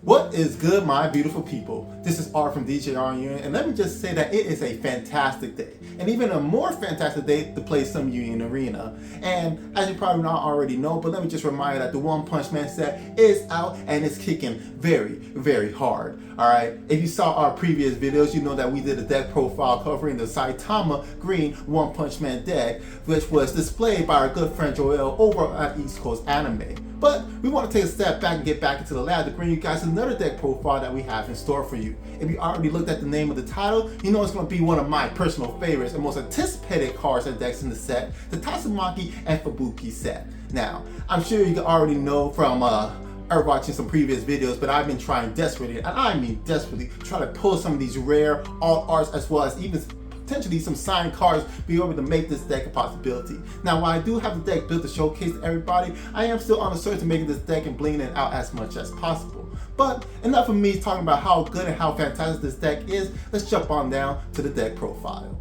What is good, my beautiful people? This is Art from DJR Union, and let me just say that it is a fantastic day, and even a more fantastic day to play some Union Arena. And as you probably not already know, but let me just remind you that the One Punch Man set is out and it's kicking very, very hard. Alright, if you saw our previous videos, you know that we did a deck profile covering the Saitama Green One Punch Man deck, which was displayed by our good friend Joel over at East Coast Anime. But we want to take a step back and get back into the lab to bring you guys another deck profile that we have in store for you. If you already looked at the name of the title, you know it's going to be one of my personal favorites and most anticipated cards and decks in the set, the Tatsumaki and Fubuki set. Now, I'm sure you already know from watching some previous videos, but I've been trying desperately, and I mean desperately, try to pull some of these rare alt arts as well as even potentially some signed cards, be able to make this deck a possibility. Now, while I do have the deck built to showcase to everybody, I am still on the search to making this deck and blinging it out as much as possible. But enough of me talking about how good and how fantastic this deck is. Let's jump on down to the deck profile.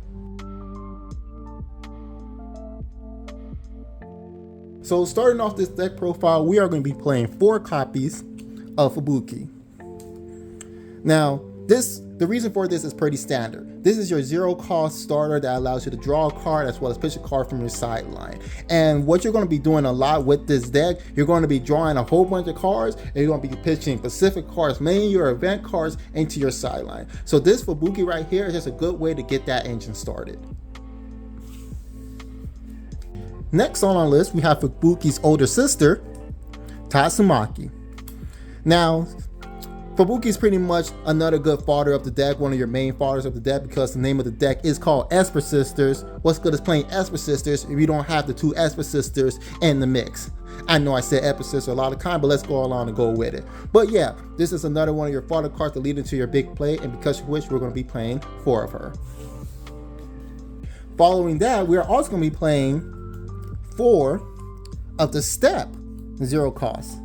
So starting off this deck profile, we are going to be playing 4 copies of Fubuki. Now, the reason for this is pretty standard. This is your 0-cost starter that allows you to draw a card as well as pitch a card from your sideline. And what you're going to be doing a lot with this deck, you're going to be drawing a whole bunch of cards and you're going to be pitching specific cards, mainly your event cards, into your sideline. So this Fubuki right here is just a good way to get that engine started. Next on our list, we have Fubuki's older sister, Tatsumaki. Now, Fubuki is pretty much another good fodder of the deck, one of your main fodders of the deck, because the name of the deck is called Esper Sisters. What's good is playing Esper Sisters if you don't have the 2 Esper Sisters in the mix? I know I said Esper Sisters a lot of times, but let's go along and go with it. But yeah, this is another one of your fodder cards to lead into your big play, and because of which we're going to be playing 4 of her. Following that, we are also going to be playing 4 of the step 0-cost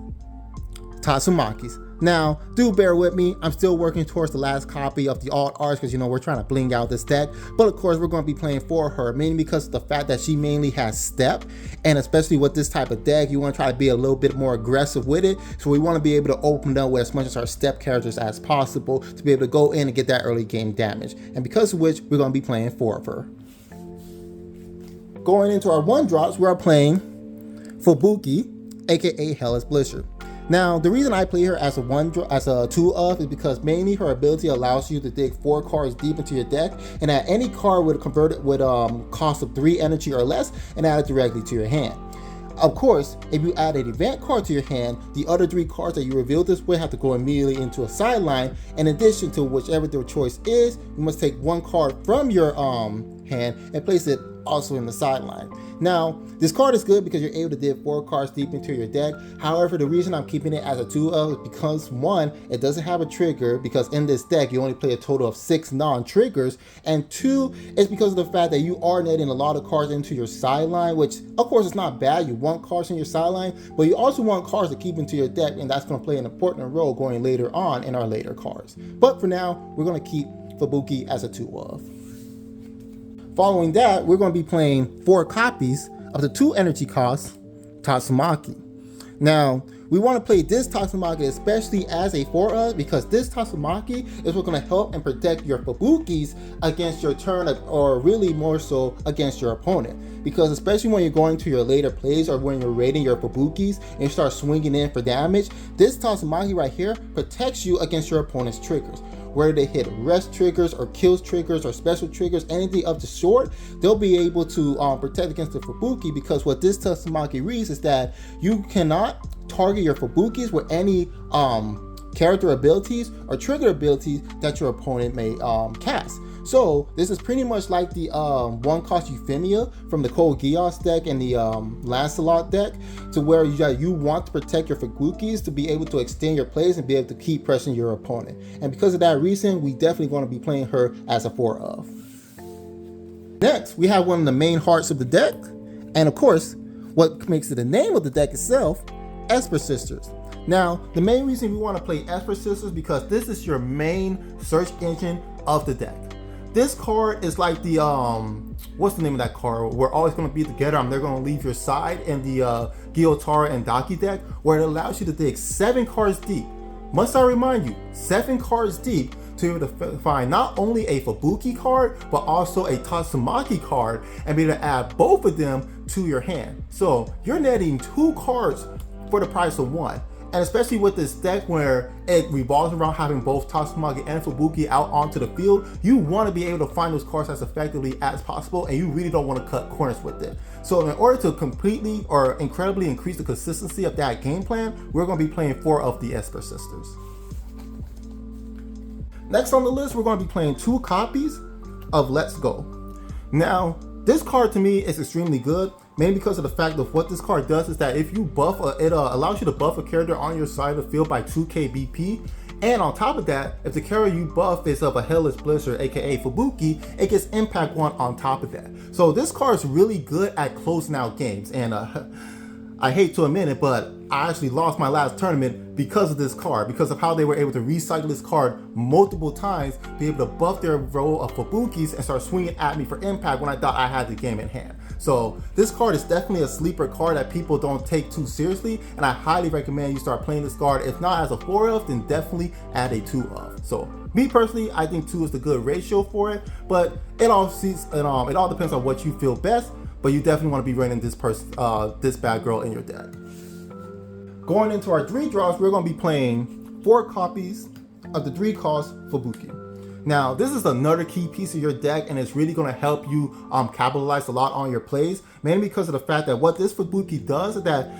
Tatsumakis. Now, do bear with me, I'm still working towards the last copy of the alt arts because, you know, we're trying to bling out this deck. But of course, we're going to be playing for her, mainly because of the fact that she mainly has step. And especially with this type of deck, you want to try to be a little bit more aggressive with it. So we want to be able to open up with as much as our step characters as possible to be able to go in and get that early game damage. And because of which, we're going to be playing 4 of her. Going into our 1-drops, we are playing Fubuki, aka Hellas Blizzard. Now, the reason I play her as a 2 of is because mainly her ability allows you to dig 4 cards deep into your deck and add any card with cost of 3 energy or less and add it directly to your hand. Of course, if you add an event card to your hand, the other 3 cards that you reveal this with have to go immediately into a sideline. In addition to whichever their choice is, you must take 1 card from your hand and place it also in the sideline. Now, this card is good because you're able to dig 4 cards deep into your deck. However, the reason I'm keeping it as a 2 of is because 1, it doesn't have a trigger because in this deck you only play a total of 6 non-triggers, and 2, it's because of the fact that you are netting a lot of cards into your sideline, which of course is not bad. You want cards in your sideline, but you also want cards to keep into your deck, and that's going to play an important role going later on in our later cards. But for now, we're going to keep Fubuki as a 2 of. Following that, we're going to be playing 4 copies of the 2 energy cost Tatsumaki. Now, we want to play this Tatsumaki especially as a 4 of because this Tatsumaki is what's going to help and protect your Fubukis against your turn, or really more so against your opponent. Because especially when you're going to your later plays or when you're raiding your Fubukis and you start swinging in for damage, this Tatsumaki right here protects you against your opponent's triggers. Whether they hit rest triggers or kills triggers or special triggers, anything of the sort, they'll be able to protect against the Fubuki, because what this Tatsumaki reads is that you cannot target your Fubukis with any character abilities or trigger abilities that your opponent may cast. So this is pretty much like the 1-cost Euphemia from the Code Geass deck and the Lancelot deck, to where you want to protect your Fubukis to be able to extend your plays and be able to keep pressing your opponent. And because of that reason, we definitely want to be playing her as a 4 of. Next, we have one of the main hearts of the deck, and of course, what makes it the name of the deck itself, Esper Sisters. Now, the main reason we want to play Esper Sisters because this is your main search engine of the deck. This card is like the what's the name of that card? We're always going to be together. They're going to leave your side in the Gyotaro and Daki deck, where it allows you to dig 7 cards deep must I remind you, 7 cards deep to be able to find not only a Fubuki card, but also a Tatsumaki card, and be able to add both of them to your hand. So you're netting 2 cards for the price of 1. And especially with this deck where it revolves around having both Tatsumaki and Fubuki out onto the field, you want to be able to find those cards as effectively as possible, and you really don't want to cut corners with it. So in order to completely or incredibly increase the consistency of that game plan, we're going to be playing 4 of the Esper Sisters. Next on the list, we're going to be playing 2 copies of Let's Go. Now, this card to me is extremely good, mainly because of the fact of what this card does is that if you buff, it allows you to buff a character on your side of the field by 2k BP. And on top of that, if the character you buff is of a Hellish Blizzard, aka Fubuki, it gets impact 1 on top of that. So this card is really good at closing out games. And I hate to admit it, but I actually lost my last tournament because of this card, because of how they were able to recycle this card multiple times, be able to buff their row of Fubukis and start swinging at me for impact when I thought I had the game in hand. So this card is definitely a sleeper card that people don't take too seriously, and I highly recommend you start playing this card. If not as a 4 of, then definitely add a 2 of. So me personally, I think 2 is the good ratio for it, but it all depends on what you feel best. But you definitely want to be running this bad girl in your deck. Going into our 3 draws, we're going to be playing 4 copies of the 3 cost Fubuki. Now, this is another key piece of your deck, and it's really going to help you capitalize a lot on your plays, mainly because of the fact that what this Fubuki does is that,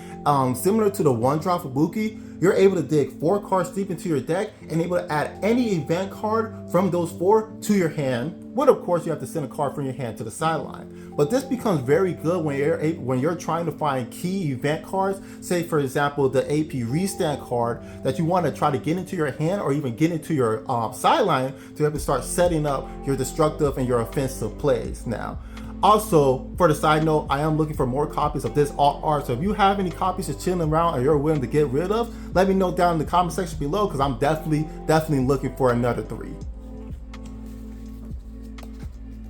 similar to the 1-drop Fubuki, you're able to dig 4 cards deep into your deck and able to add any event card from those 4 to your hand. But of course, you have to send a card from your hand to the sideline. But this becomes very good when you're trying to find key event cards. Say, for example, the AP Restand card that you want to try to get into your hand or even get into your sideline to have to start setting up your destructive and your offensive plays. Now, also, for the side note, I am looking for more copies of this alt art. So if you have any copies just chilling around or you're willing to get rid of, let me know down in the comment section below, because I'm definitely looking for another 3.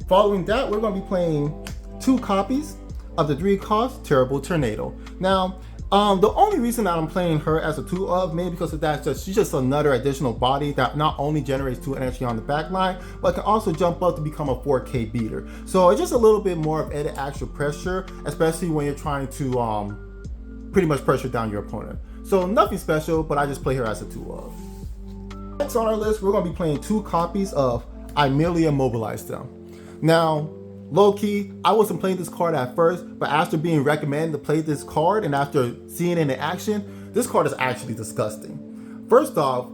Following that, we're going to be playing 2 copies of the 3 cost Terrible Tornado. Now, the only reason that I'm playing her as a 2 of, maybe because of that, she's just another additional body that not only generates 2 energy on the back line, but can also jump up to become a 4k beater. So it's just a little bit more of added actual pressure, especially when you're trying to pretty much pressure down your opponent. So nothing special, but I just play her as a 2 of. Next on our list, we're going to be playing 2 copies of I Merely Immobilized Them. Now, low-key, I wasn't playing this card at first, but after being recommended to play this card and after seeing it in action, this card is actually disgusting. First off,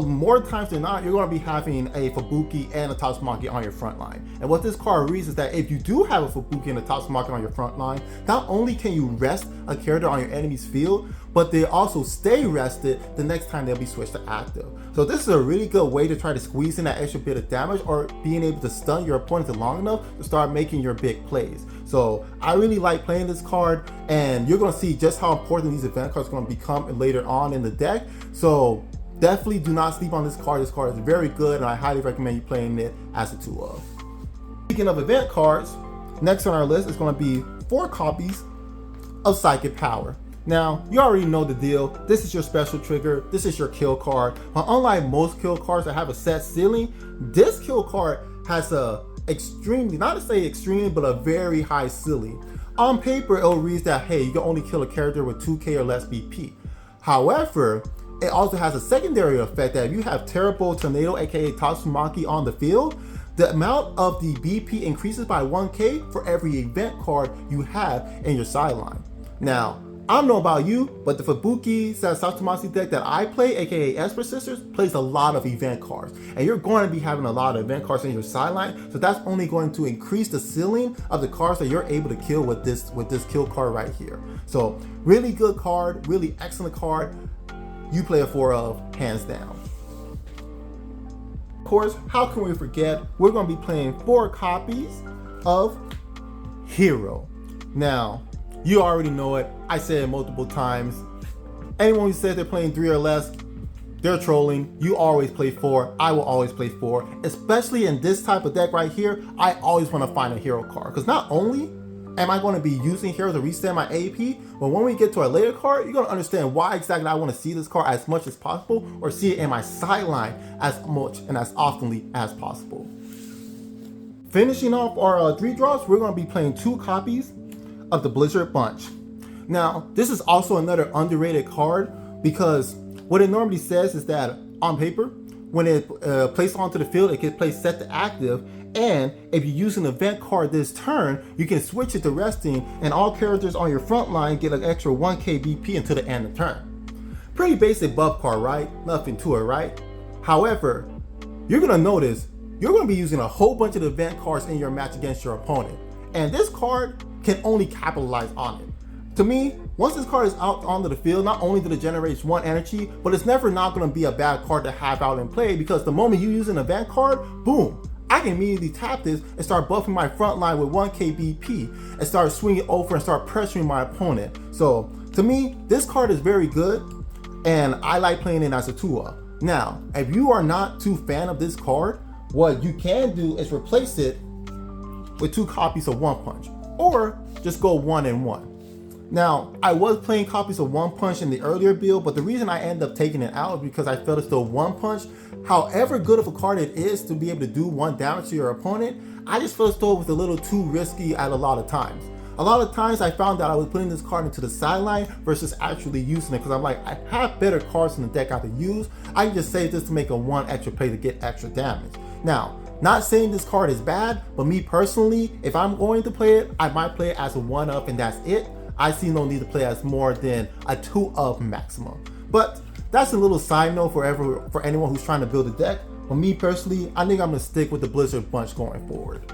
more times than not, you're going to be having a Fubuki and a Tatsumaki on your front line. And what this card reads is that if you do have a Fubuki and a Tatsumaki on your front line, not only can you rest a character on your enemy's field, but they also stay rested the next time they'll be switched to active. So this is a really good way to try to squeeze in that extra bit of damage or being able to stun your opponent long enough to start making your big plays. So I really like playing this card, and you're going to see just how important these event cards are going to become later on in the deck. So definitely do not sleep on this card. This card is very good, and I highly recommend you playing it as a 2 of. Speaking of event cards, next on our list is going to be 4 copies of Psychic Power. Now, you already know the deal. This is your special trigger. This is your kill card. But unlike most kill cards that have a set ceiling, this kill card has a extremely, not to say extremely, but a very high ceiling. On paper, it reads that, hey, you can only kill a character with 2k or less BP. However, it also has a secondary effect that if you have Terrible Tornado, aka Tatsumaki, on the field, the amount of the BP increases by 1k for every event card you have in your sideline. Now, I don't know about you, but the Fubuki Satsumaki deck that I play, aka Esper Sisters, plays a lot of event cards. And you're going to be having a lot of event cards in your sideline, so that's only going to increase the ceiling of the cards that you're able to kill with this kill card right here. So really good card, really excellent card. You play a 4 of, hands down. Of course, how can we forget? We're going to be playing 4 copies of Hero. Now, you already know it. I said it multiple times. Anyone who says they're playing 3 or less, they're trolling. You always play 4. I will always play 4. Especially in this type of deck right here, I always want to find a hero card. Because not only am I going to be using here to reset my AP? But when we get to our later card, you're going to understand why exactly I want to see this card as much as possible, or see it in my sideline as much and as oftenly as possible. Finishing off our 3 drops, we're going to be playing 2 copies of the Blizzard Bunch. Now, this is also another underrated card, because what it normally says is that on paper, when it placed onto the field, it gets placed set to active, and if you use an event card this turn, you can switch it to resting, and all characters on your front line get an extra 1k BP until the end of turn. Pretty basic buff card, right? Nothing to it, right? However, you're going to notice you're going to be using a whole bunch of event cards in your match against your opponent, and this card can only capitalize on it. To me, once this card is out onto the field, not only did it generate 1 energy, but it's never not going to be a bad card to have out and play, because the moment you use an event card, boom, I can immediately tap this and start buffing my front line with 1k BP and start swinging over and start pressuring my opponent. So to me, this card is very good, and I like playing it as a 2-up. Now, if you are not too fan of this card, what you can do is replace it with 2 copies of One Punch, or just go 1 and 1. Now, I was playing copies of One Punch in the earlier build, but the reason I ended up taking it out is because I felt as though One Punch, however good of a card it is to be able to do 1 damage to your opponent, I just felt as though it was a little too risky at a lot of times. A lot of times I found that I was putting this card into the sideline versus actually using it, because I'm like, I have better cards in the deck I could use. I can just save this to make a 1 extra play to get extra damage. Now, not saying this card is bad, but me personally, if I'm going to play it, I might play it as a 1-up and that's it. I see no need to play as more than a 2-up maximum. But that's a little side note for anyone who's trying to build a deck. But me personally, I think I'm gonna stick with the Blizzard Bunch going forward.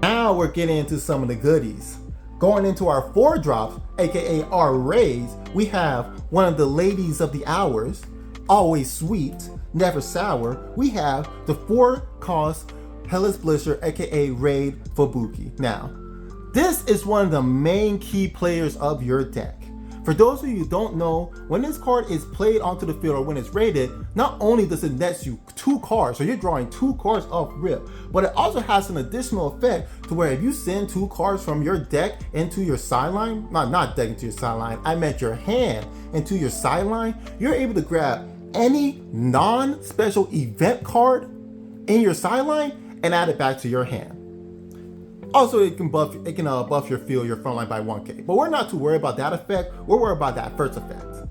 Now we're getting into some of the goodies. Going into our 4 drops, aka our raids, we have one of the ladies of the hours, always sweet, never sour. We have the 4-cost Hellas Blizzard, aka Raid Fubuki. Now, this is one of the main key players of your deck. For those of you who don't know, when this card is played onto the field or when it's raided, not only does it net you 2 cards, so you're drawing 2 cards off rip, but it also has an additional effect to where if you send 2 cards from your deck into your sideline, not deck into your sideline, I meant your hand into your sideline, you're able to grab any non-special event card in your sideline and add it back to your hand. Also, it can buff your field, your front line by 1k. But we're not too worried about that effect. We're worried about that first effect.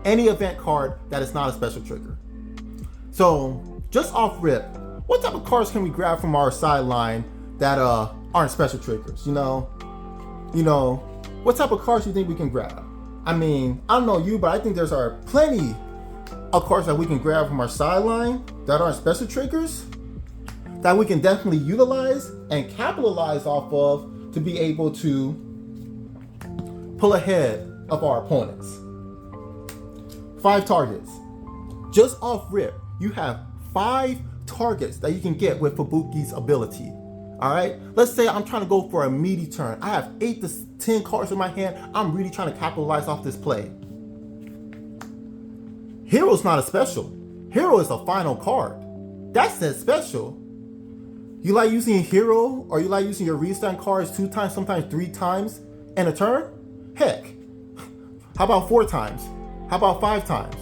Any event card that is not a special trigger. So, just off rip, what type of cards can we grab from our sideline that aren't special triggers? You know, what type of cards do you think we can grab? I mean, I don't know you, but I think there's plenty of cards that we can grab from our sideline that aren't special triggers, that we can definitely utilize and capitalize off of to be able to pull ahead of our opponents. 5 targets. Just off rip, you have 5 targets that you can get with Fubuki's ability. Alright? Let's say I'm trying to go for a meaty turn. I have 8 to 10 cards in my hand. I'm really trying to capitalize off this play. Hero's not a special. Hero is a final card. That's that special. You like using Hero, or you like using your restand cards 2 times, sometimes 3 times in a turn? Heck, how about 4 times? How about 5 times?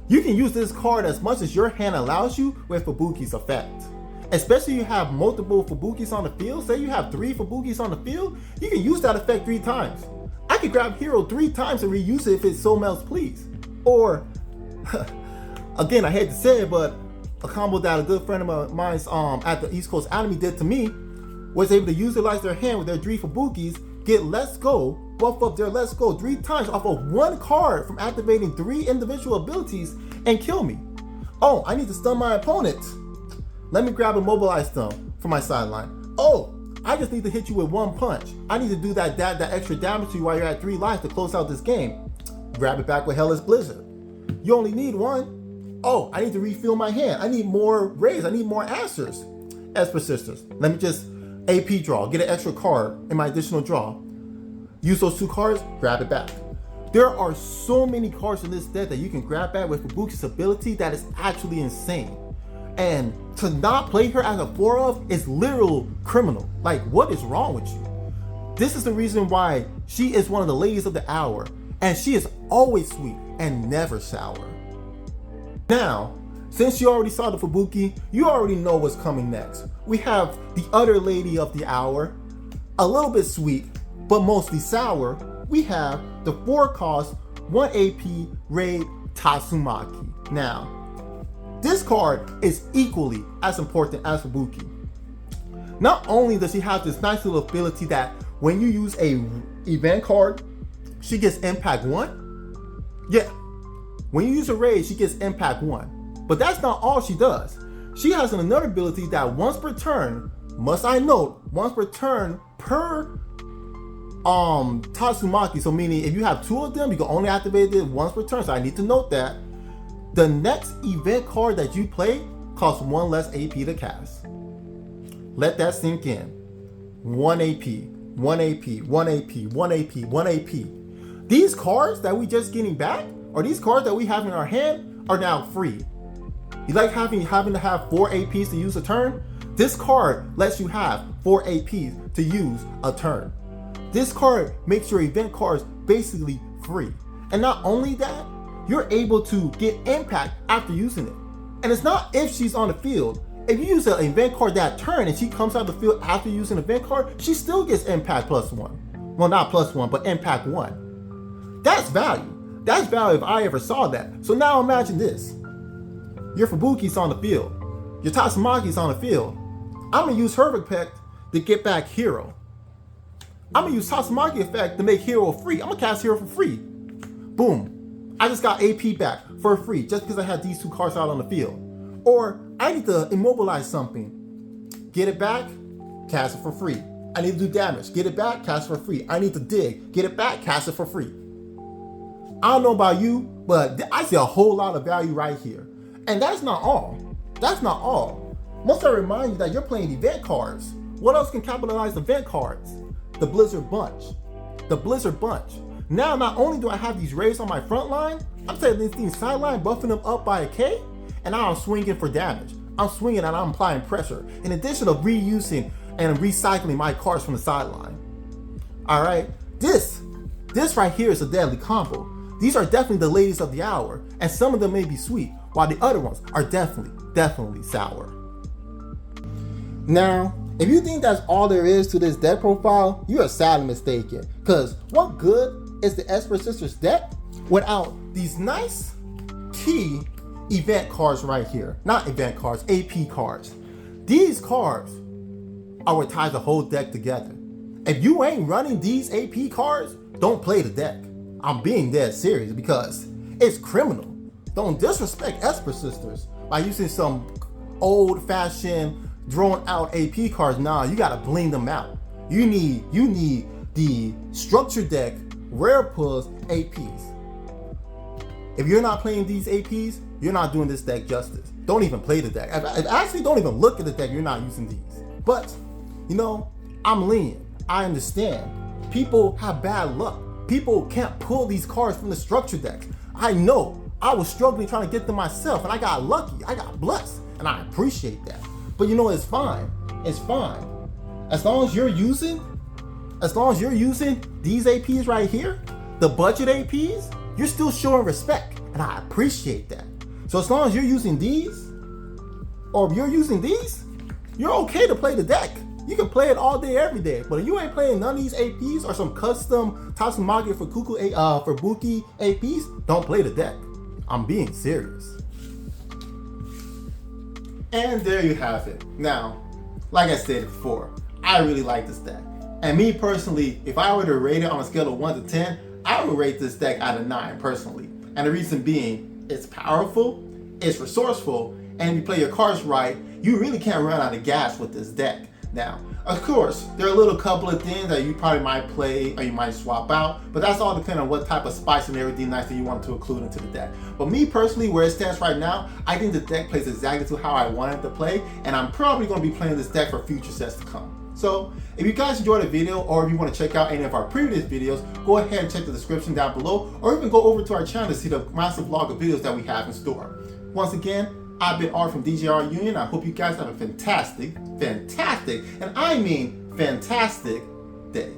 You can use this card as much as your hand allows you with Fubuki's effect. Especially if you have multiple Fubukis on the field. Say you have 3 Fubukis on the field, you can use that effect 3 times. I could grab Hero 3 times and reuse it if it so melts please. Or, again, I hate to say it, but a combo that a good friend of mine's at the East Coast Academy did to me was able to utilize their hand with their 3 Fubukis, get Let's Go, buff up their Let's Go 3 times off of 1 card from activating 3 individual abilities and kill me. Oh, I need to stun my opponent. Let me grab Immobilize Stun from my sideline. Oh, I just need to hit you with 1 punch. I need to do that extra damage to you while you're at 3 life to close out this game. Grab it back with Hellas Blizzard. You only need 1. Oh, I need to refill my hand. I need more raids. I need more answers. Esper Sisters. Let me just AP draw. Get an extra card in my additional draw. Use those 2 cards. Grab it back. There are so many cards in this deck that you can grab back with Fubuki's ability that is actually insane. And to not play her as a 4-of is literal criminal. Like, what is wrong with you? This is the reason why she is one of the ladies of the hour, and she is always sweet and never sour. Now, since you already saw the Fubuki, you already know what's coming next. We have the other lady of the hour, a little bit sweet, but mostly sour. We have the 4-cost, 1 AP raid Tatsumaki. Now, this card is equally as important as Fubuki. Not only does she have this nice little ability that when you use a event card, she gets impact 1. Yeah, when you use a raid, she gets impact 1. But that's not all she does. She has another ability that once per turn, must I note, once per turn per Tatsumaki, so meaning if you have 2 of them, you can only activate it once per turn, so I need to note that. The next event card that you play costs 1 less AP to cast. Let that sink in. 1 AP, 1 AP, 1 AP, 1 AP, 1 AP. These cards that we just getting back, or these cards that we have in our hand, are now free. You like having to have 4 APs to use a turn? This card lets you have 4 APs to use a turn. This card makes your event cards basically free. And not only that, you're able to get impact after using it. And it's not if she's on the field. If you use an event card that turn and she comes out of the field after using an event card, she still gets impact +1. Well, not +1, but impact 1. That's value. That's value if I ever saw that. So now imagine this. Your Fubuki's on the field. Your Tatsumaki's on the field. I'm gonna use her effect to get back Hero. I'm gonna use Tatsumaki effect to make Hero free. I'm gonna cast Hero for free. Boom. I just got AP back for free just because I had these 2 cards out on the field. Or I need to immobilize something. Get it back, cast it for free. I need to do damage. Get it back, cast it for free. I need to dig. Get it back, cast it for free. I don't know about you, but I see a whole lot of value right here. And that's not all. That's not all. Must I remind you that you're playing event cards. What else can capitalize event cards? The Blizzard Bunch. The Blizzard Bunch. Now, not only do I have these raids on my front line, I'm taking these things sideline, buffing them up by a K, and now I'm swinging for damage. I'm swinging and I'm applying pressure, in addition of reusing and recycling my cards from the sideline. All right, this right here is a deadly combo. These are definitely the ladies of the hour, and some of them may be sweet, while the other ones are definitely sour. Now, if you think that's all there is to this deck profile, you are sadly mistaken. Because what good is the Esper Sisters deck without these nice key event cards right here? Not event cards, AP cards. These cards are what ties the whole deck together. If you ain't running these AP cards, don't play the deck. I'm being dead serious because it's criminal. Don't disrespect Esper Sisters by using some old-fashioned, drawn-out AP cards. Nah, you gotta bling them out. You need the structure deck, rare pulls, APs. If you're not playing these APs, you're not doing this deck justice. Don't even play the deck. Actually, don't even look at the deck. You're not using these. But, you know, I'm lenient. I understand. People have bad luck. People can't pull these cards from the structure decks. I know. I was struggling trying to get them myself, and I got lucky. I got blessed, and I appreciate that. But you know, it's fine. It's fine. As long as you're using these APs right here, the budget APs, you're still showing respect, and I appreciate that. So as long as you're using these, or if you're using these, you're okay to play the deck. You can play it all day, every day. But if you ain't playing none of these APs or some custom Tatsumaki for Fubuki APs, don't play the deck. I'm being serious. And there you have it. Now, like I said before, I really like this deck. And me personally, if I were to rate it on a scale of 1 to 10, I would rate this deck out of 9 personally. And the reason being, it's powerful, it's resourceful, and if you play your cards right, you really can't run out of gas with this deck. Now, of course, there are a little couple of things that you probably might play or you might swap out, but that's all depending on what type of spice and everything nice that you want to include into the deck. But me personally, where it stands right now, I think the deck plays exactly to how I want it to play, and I'm probably going to be playing this deck for future sets to come. So, if you guys enjoyed the video, or if you want to check out any of our previous videos, go ahead and check the description down below, or even go over to our channel to see the massive vlog of videos that we have in store. Once again, I've been Art from DJR Union. I hope you guys have a fantastic, and I mean fantastic day.